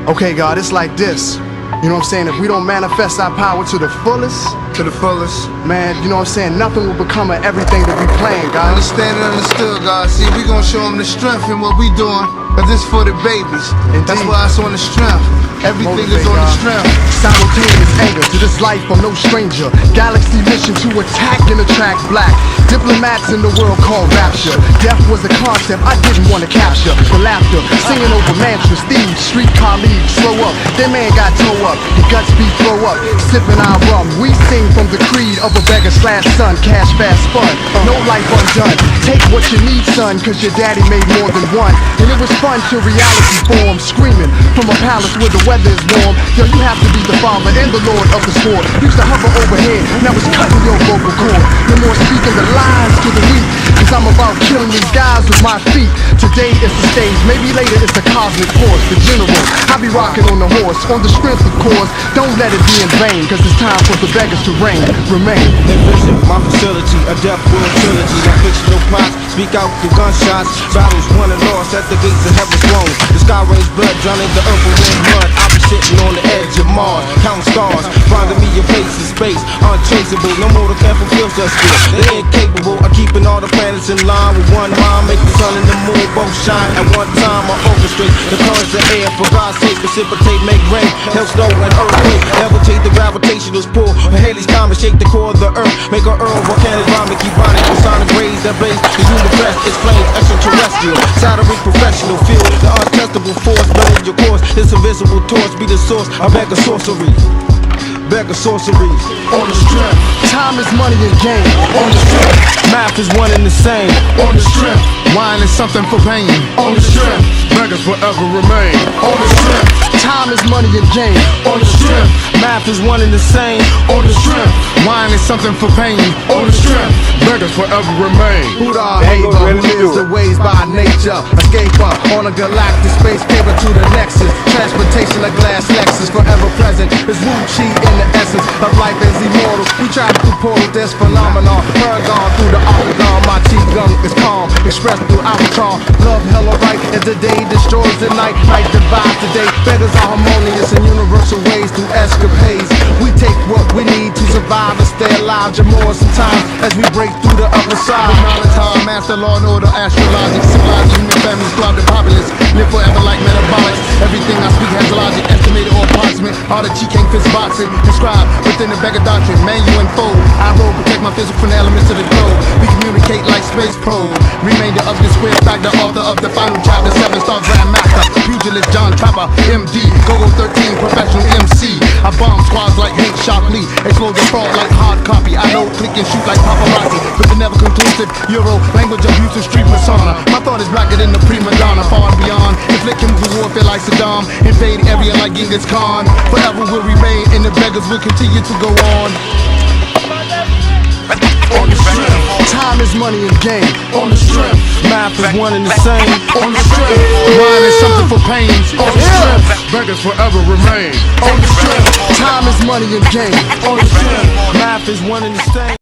Okay, God, it's like this. You know what I'm saying? If we don't manifest our power to the fullest, man, you know what I'm saying? Nothing will become of everything that we plan, God. Understand and understood, God. See, we gonna show them the strength in what we doing. Cause this for the babies. Indeed. That's why it's on the strength. Everything is on the strength. Simultaneous anger to this life, I'm no stranger. Galaxy mission to attack and attract black diplomats in the world called rapture. Death was a concept I didn't want to capture. For laughter, singing over mantras, thieves, street colleagues, slow up. Their man got toe up, the guts be throw up. Sipping our rum, we sing from the creed of a beggar/son. Cash fast fun, no life undone. Take what you need, son, cause your daddy made more than one. And it was fun to reality form, screaming from a palace where the weather is warm. Yo, you have to be the father and the lord of the sport. Used to hover overhead, now it's cutting your vocal cord. No more speaking the lies to the weak, cause I'm about killing these guys with my feet. Today is the stage, maybe later it's the cosmic force, the general. I be rocking on the horse, on the strength of course. Don't let it be in vain, cause it's time for the beggars to reign, remain. Envision my facility, a death world trilogy. Not fictional plots, speak out the gunshots. Battles won and lost at the gates of heaven's throne. The sky rains blood, drowning the earth with mud. I'll be sitting on the edge of Mars, counting stars, finding me a place in space, untraceable. No mortal can fulfill such skill. They incapable of keeping all the planets in line with one mind. Make the sun and the moon both shine at one time. I orchestrate the currents of air. For God's sake, precipitate, make rain, hail, snow, and earthquake. Levitate the gravitational pull. Haley's comet, shake the core of the earth. Make her earth volcanic vomit, keep on it. Sonic rays that blaze. The universe is flame, extraterrestrial. Satellite professional, feel the untestable force. Blend your course, this invisible torch be the source. I beg a sorcery. Beggar sorceries On the strength, time is money and game. On the strength, math is one and the same. on the strength, Wine is something for pain. on the strength, Beggars forever remain. on the strength. Time is money and game. On the strength, Math is one and the same. on the strength, Wine is something for pain. on the strength. Beggars forever remain. Buddha, They ain't Haver, ready who to do lives it. the ways by nature. Escaper on a galactic space cable to the nexus. Transportation of glass Lexus, forever present. Is Wu Chi in the essence of life is immortal. We travel through portal, this phenomenon. Paragon through the octagon. My Qigong is calm, expressed through Alcatron. Love hella right as the day destroys the night. Night divides the day. Beggars are harmonious in universal ways through escapades. We take what we need to survive and stay alive. Jamor sometimes as we break through the other side. Time, master, law and order, astrologic, civilized human families, squad the populace, live forever like metabolics. Everything I speak has logic, estimated or approximate. All the cheat can't fist boxing, inscribed within the beggar doctrine, manual and fold. I roll, protect my physical from the elements of the globe. We communicate like space probe. Remainder of the square factor, author of the final chapter, 7-star grandmaster, pugilist John Trapper, MD, Gogo 13, professional MC. I bomb squads like Hank Shockley, explode the fraud like hard copy. I know click and shoot like paparazzi, but the never conclusive Euro language of use of street persona. My thought is blacker than the prima donna, far and beyond. Inflicting warfare like Saddam, invade area like Genghis Khan. Forever will remain, and the beggars will continue to go on. On the strength, time is money and game. On the strength, Math is one and the same. on the strength, Wine is something for pain. on the strength, Beggars forever remain. on the strength. Time is money and game. On the strength. Math is one and the same.